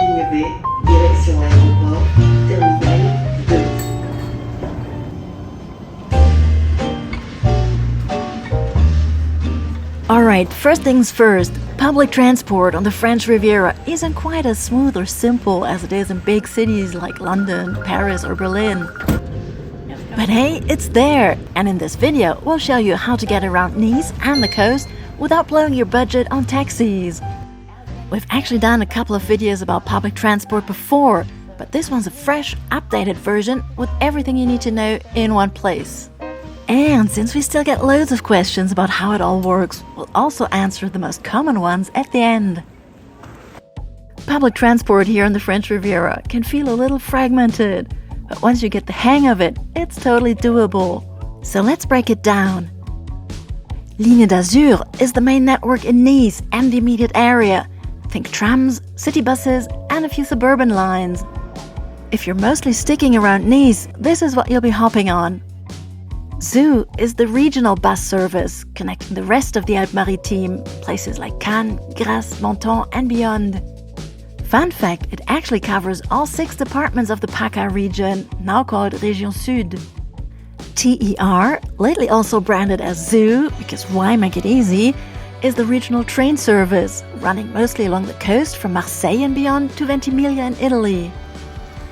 ligne B, direction aéroport, terminal 2. Alright, first things first, public transport on the French Riviera isn't quite as smooth or simple as it is in big cities like London, Paris or Berlin. But hey, it's there, and in this video we'll show you how to get around Nice and the coast without blowing your budget on taxis. We've actually done a couple of videos about public transport before, but this one's a fresh, updated version with everything you need to know in one place. And since we still get loads of questions about how it all works, we'll also answer the most common ones at the end. Public transport here on the French Riviera can feel a little fragmented, but once you get the hang of it, it's totally doable. So let's break it down. Ligne d'Azur is the main network in Nice and the immediate area. Think trams, city buses, and a few suburban lines. If you're mostly sticking around Nice, this is what you'll be hopping on. ZU is the regional bus service connecting the rest of the Alpes-Maritimes, places like Cannes, Grasse, Menton, and beyond. Fun fact, it actually covers all 6 departments of the PACA region, now called Région Sud. TER, lately also branded as ZU, because why make it easy, is the regional train service, running mostly along the coast from Marseille and beyond to Ventimiglia in Italy.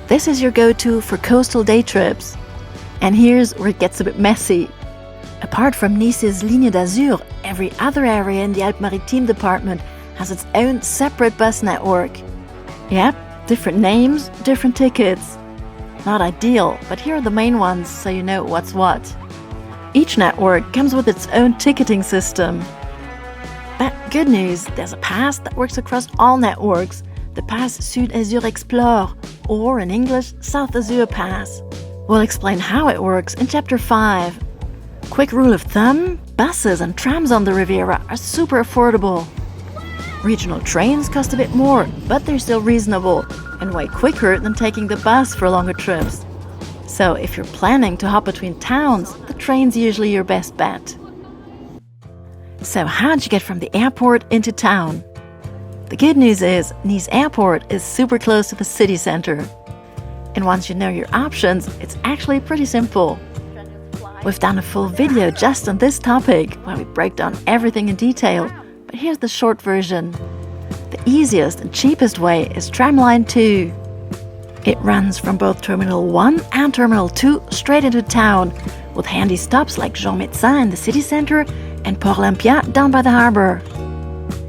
This is your go-to for coastal day trips. And here's where it gets a bit messy. Apart from Nice's Ligne d'Azur, every other area in the Alpes-Maritimes department has its own separate bus network. Yep, different names, different tickets. Not ideal, but here are the main ones so you know what's what. Each network comes with its own ticketing system. But good news, there's a pass that works across all networks, the Pass Sud Azur Explore, or in English, South Azur Pass. We'll explain how it works in Chapter 5. Quick rule of thumb, buses and trams on the Riviera are super affordable. Regional trains cost a bit more, but they're still reasonable and way quicker than taking the bus for longer trips. So if you're planning to hop between towns, the train's usually your best bet. So how'd you get from the airport into town? The good news is Nice Airport is super close to the city center. And once you know your options, it's actually pretty simple. We've done a full video just on this topic where we break down everything in detail, but here's the short version. The easiest and cheapest way is Tramline 2. It runs from both Terminal 1 and Terminal 2 straight into town, with handy stops like Jean Médecin in the city center and Port Olympia down by the harbor.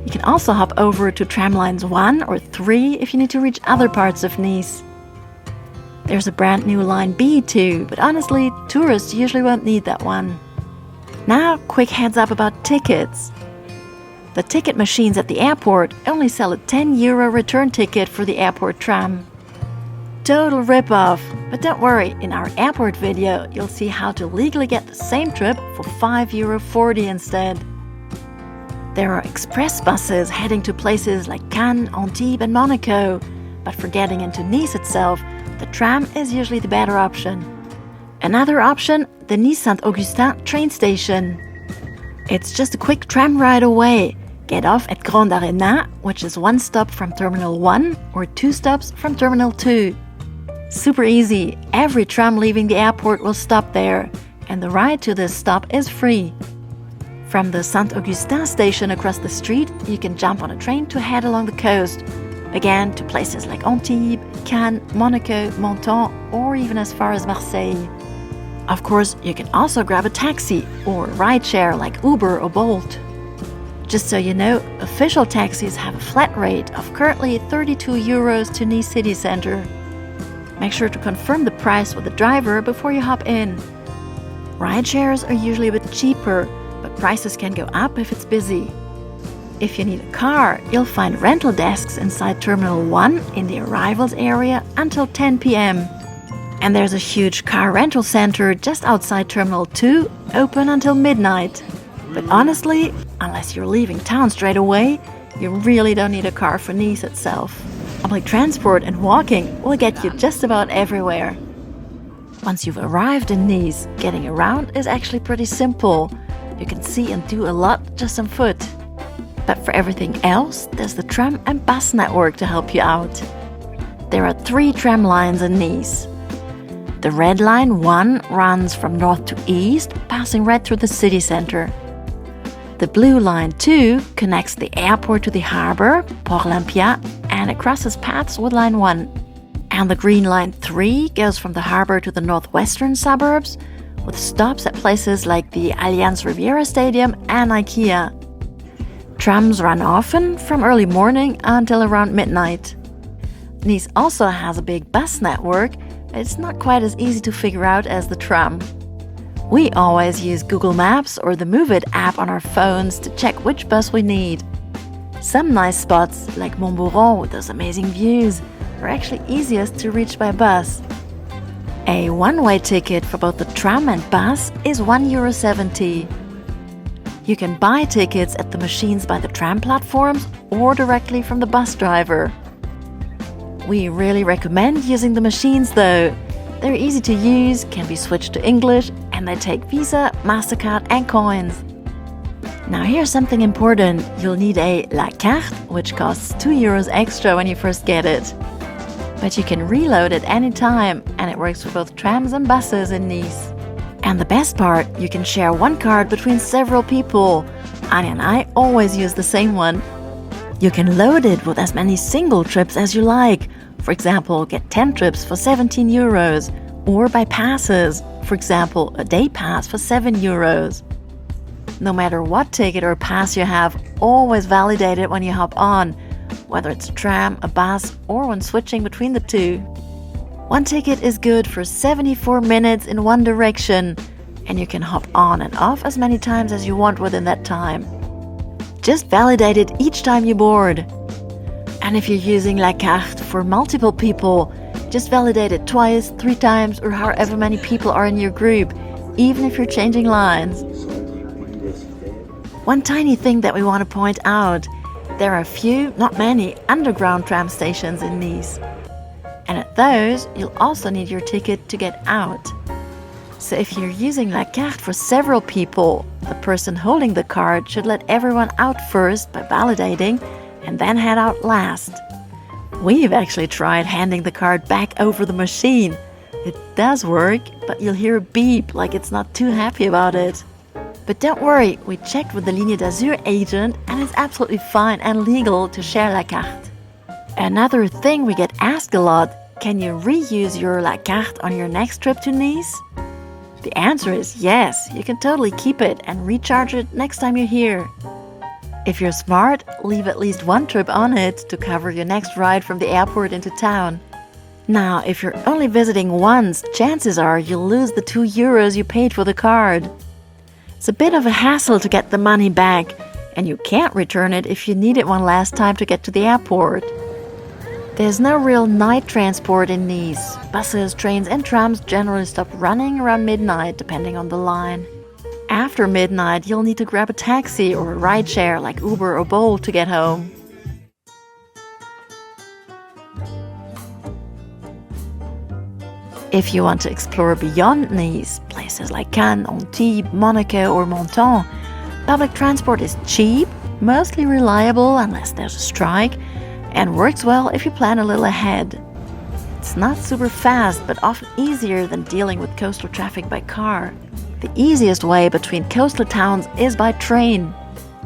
You can also hop over to Tramlines 1 or 3 if you need to reach other parts of Nice. There's a brand new Line B too, but honestly, tourists usually won't need that one. Now, quick heads up about tickets. The ticket machines at the airport only sell a €10 return ticket for the airport tram. Total rip-off, but don't worry, in our airport video, you'll see how to legally get the same trip for €5.40 instead. There are express buses heading to places like Cannes, Antibes, and Monaco, but for getting into Nice itself, the tram is usually the better option. Another option, the Nice Saint-Augustin train station. It's just a quick tram ride away. Get off at Grande Arena, which is 1 stop from Terminal 1 or 2 stops from Terminal 2. Super easy, every tram leaving the airport will stop there, and the ride to this stop is free. From the Saint-Augustin station across the street, you can jump on a train to head along the coast. Again, to places like Antibes, Cannes, Monaco, Menton, or even as far as Marseille. Of course, you can also grab a taxi or rideshare like Uber or Bolt. Just so you know, official taxis have a flat rate of currently €32 to Nice city center. Make sure to confirm the price with the driver before you hop in. Rideshares are usually a bit cheaper, but prices can go up if it's busy. If you need a car, you'll find rental desks inside Terminal 1 in the arrivals area until 10 p.m. And there's a huge car rental center just outside Terminal 2, open until midnight. But honestly, unless you're leaving town straight away, you really don't need a car for Nice itself. Public transport and walking will get you just about everywhere. Once you've arrived in Nice, getting around is actually pretty simple. You can see and do a lot just on foot. But for everything else, there's the tram and bus network to help you out. There are 3 tram lines in Nice. The Red Line 1 runs from north to east, passing right through the city center. The Blue Line 2 connects the airport to the harbor, Port Olympia, and it crosses paths with Line 1. And the Green Line 3 goes from the harbor to the northwestern suburbs, with stops at places like the Allianz Riviera Stadium and IKEA. Trams run often, from early morning until around midnight. Nice also has a big bus network. It's not quite as easy to figure out as the tram. We always use Google Maps or the Move It app on our phones to check which bus we need. Some nice spots, like Montbouron with those amazing views, are actually easiest to reach by bus. A one-way ticket for both the tram and bus is €1.70. You can buy tickets at the machines by the tram platforms or directly from the bus driver. We really recommend using the machines though. They're easy to use, can be switched to English, and they take Visa, MasterCard and coins. Now here's something important. You'll need a La Carte, which costs €2 extra when you first get it. But you can reload at any time, and it works for both trams and buses in Nice. And the best part, you can share one card between several people. Anja and I always use the same one. You can load it with as many single trips as you like. For example, get 10 trips for €17, or by passes. For example, a day pass for €7. No matter what ticket or pass you have, always validate it when you hop on, whether it's a tram, a bus, or when switching between the two. One ticket is good for 74 minutes in one direction, and you can hop on and off as many times as you want within that time. Just validate it each time you board. And if you're using La Carte for multiple people, just validate it twice, 3 times, or however many people are in your group, even if you're changing lines. One tiny thing that we want to point out, there are a few, not many, underground tram stations in Nice. And at those, you'll also need your ticket to get out. So if you're using La Carte for several people, the person holding the card should let everyone out first by validating and then head out last. We've actually tried handing the card back over the machine. It does work, but you'll hear a beep like it's not too happy about it. But don't worry, we checked with the Ligne d'Azur agent and it's absolutely fine and legal to share La Carte. Another thing we get asked a lot, can you reuse your La Carte on your next trip to Nice? The answer is yes, you can totally keep it and recharge it next time you're here. If you're smart, leave at least one trip on it to cover your next ride from the airport into town. Now, if you're only visiting once, chances are you'll lose the €2 you paid for the card. It's a bit of a hassle to get the money back, and you can't return it if you need it one last time to get to the airport. There's no real night transport in Nice. Buses, trains and trams generally stop running around midnight, depending on the line. After midnight, you'll need to grab a taxi or a rideshare like Uber or Bolt to get home. If you want to explore beyond Nice, places like Cannes, Antibes, Monaco or Menton, public transport is cheap, mostly reliable unless there's a strike, and works well if you plan a little ahead. It's not super fast, but often easier than dealing with coastal traffic by car. The easiest way between coastal towns is by train.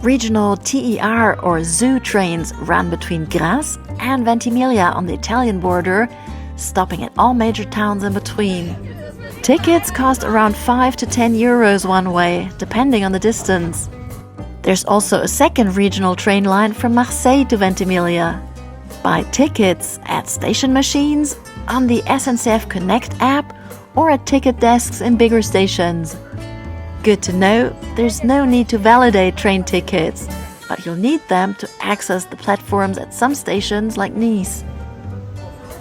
Regional TER or zoo trains run between Grasse and Ventimiglia on the Italian border, stopping at all major towns in between. Tickets cost around €5 to €10 one way, depending on the distance. There's also a second regional train line from Marseille to Ventimiglia. Buy tickets at station machines, on the SNCF Connect app, or at ticket desks in bigger stations. Good to know, there's no need to validate train tickets, but you'll need them to access the platforms at some stations like Nice.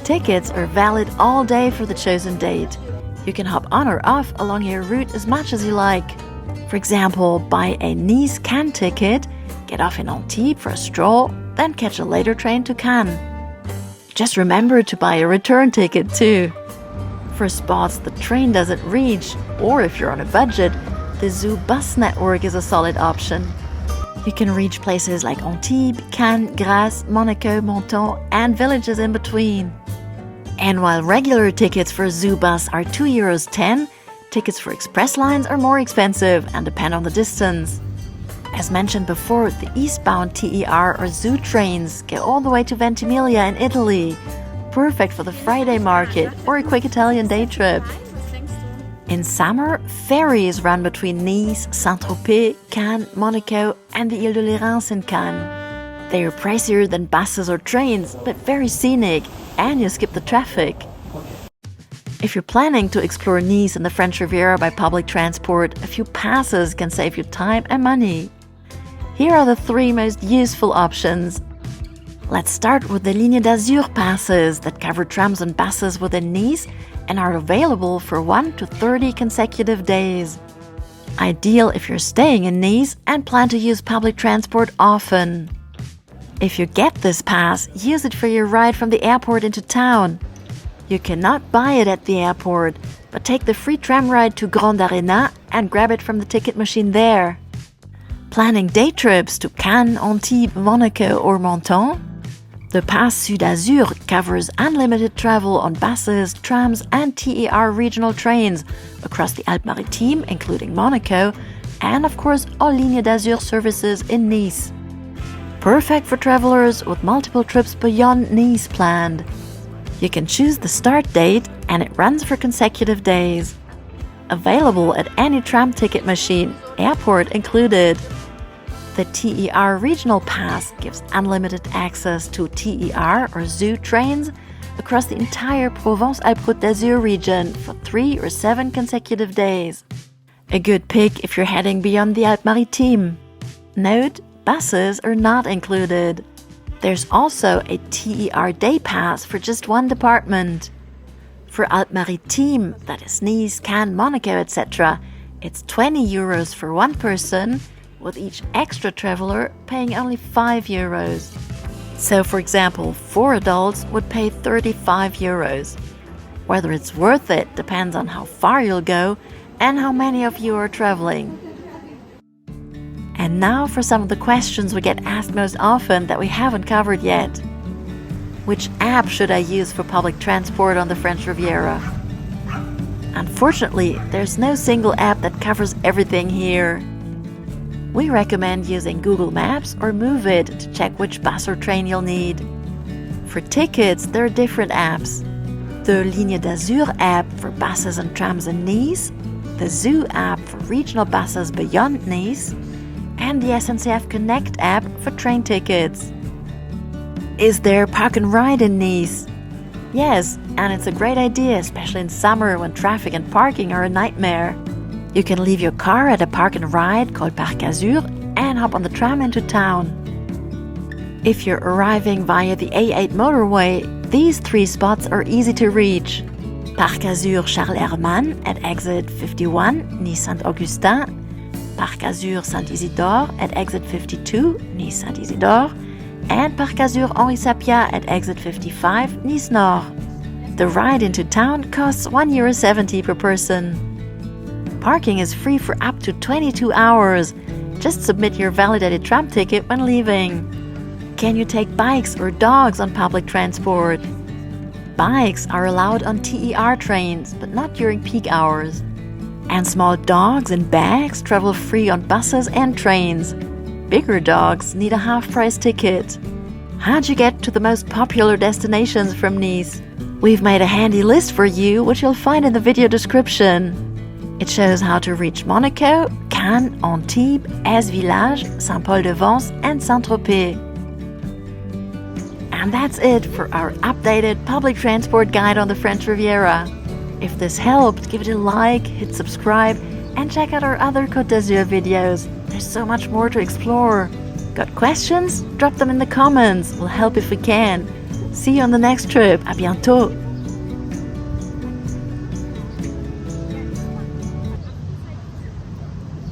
Tickets are valid all day for the chosen date. You can hop on or off along your route as much as you like. For example, buy a Nice-Cannes ticket, get off in Antibes for a stroll, then catch a later train to Cannes. Just remember to buy a return ticket too. For spots the train doesn't reach, or if you're on a budget, the zoo bus network is a solid option. You can reach places like Antibes, Cannes, Grasse, Monaco, Menton, and villages in between. And while regular tickets for a zoo bus are €2.10, tickets for express lines are more expensive and depend on the distance. As mentioned before, the eastbound TER or zoo trains go all the way to Ventimiglia in Italy, perfect for the Friday market or a quick Italian day trip. In summer, ferries run between Nice, Saint-Tropez, Cannes, Monaco and the Ile de Lérins in Cannes. They are pricier than buses or trains, but very scenic, and you skip the traffic. If you're planning to explore Nice and the French Riviera by public transport, a few passes can save you time and money. Here are the 3 most useful options. Let's start with the Ligne d'Azur passes that cover trams and buses within Nice and are available for 1 to 30 consecutive days. Ideal if you're staying in Nice and plan to use public transport often. If you get this pass, use it for your ride from the airport into town. You cannot buy it at the airport, but take the free tram ride to Grande Arena and grab it from the ticket machine there. Planning day trips to Cannes, Antibes, Monaco or Menton? The Pass Sud Azur covers unlimited travel on buses, trams and TER regional trains across the Alpes-Maritimes, including Monaco, and of course all Ligne d'Azur services in Nice. Perfect for travelers with multiple trips beyond Nice planned. You can choose the start date and it runs for consecutive days. Available at any tram ticket machine, airport included. The TER Regional Pass gives unlimited access to TER or zoo trains across the entire Provence-Alpes-Côte d'Azur region for 3 or 7 consecutive days. A good pick if you're heading beyond the Alpes-Maritimes. Note, buses are not included. There's also a TER Day Pass for just 1 department. For Alpes-Maritimes, that is Nice, Cannes, Monaco, etc., it's €20 for 1 person, with each extra traveler paying only €5. So, for example, 4 adults would pay €35. Whether it's worth it depends on how far you'll go and how many of you are traveling. And now for some of the questions we get asked most often that we haven't covered yet. Which app should I use for public transport on the French Riviera? Unfortunately, there's no single app that covers everything here. We recommend using Google Maps or Move It to check which bus or train you'll need. For tickets, there are different apps. The Ligne d'Azur app for buses and trams in Nice, the Zoo app for regional buses beyond Nice, and the SNCF Connect app for train tickets. Is there park and ride in Nice? Yes, and it's a great idea, especially in summer when traffic and parking are a nightmare. You can leave your car at a park and ride called Parc Azur and hop on the tram into town. If you're arriving via the A8 motorway, these 3 spots are easy to reach. Parc Azur Charles Herman at exit 51, Nice Saint-Augustin, Parc Azur Saint-Isidore at exit 52, Nice Saint-Isidore, and Parc Azur Henri Sapia at exit 55, Nice Nord. The ride into town costs €1.70 per person. Parking is free for up to 22 hours. Just submit your validated tram ticket when leaving. Can you take bikes or dogs on public transport? Bikes are allowed on TER trains, but not during peak hours. And small dogs and bags travel free on buses and trains. Bigger dogs need a half-price ticket. How'd you get to the most popular destinations from Nice? We've made a handy list for you, which you'll find in the video description. It shows how to reach Monaco, Cannes, Antibes, Village, Saint-Paul-de-Vence and Saint-Tropez. And that's it for our updated public transport guide on the French Riviera. If this helped, give it a like, hit subscribe, and check out our other Côte d'Azur videos. There's so much more to explore. Got questions? Drop them in the comments. We'll help if we can. See you on the next trip. À bientôt!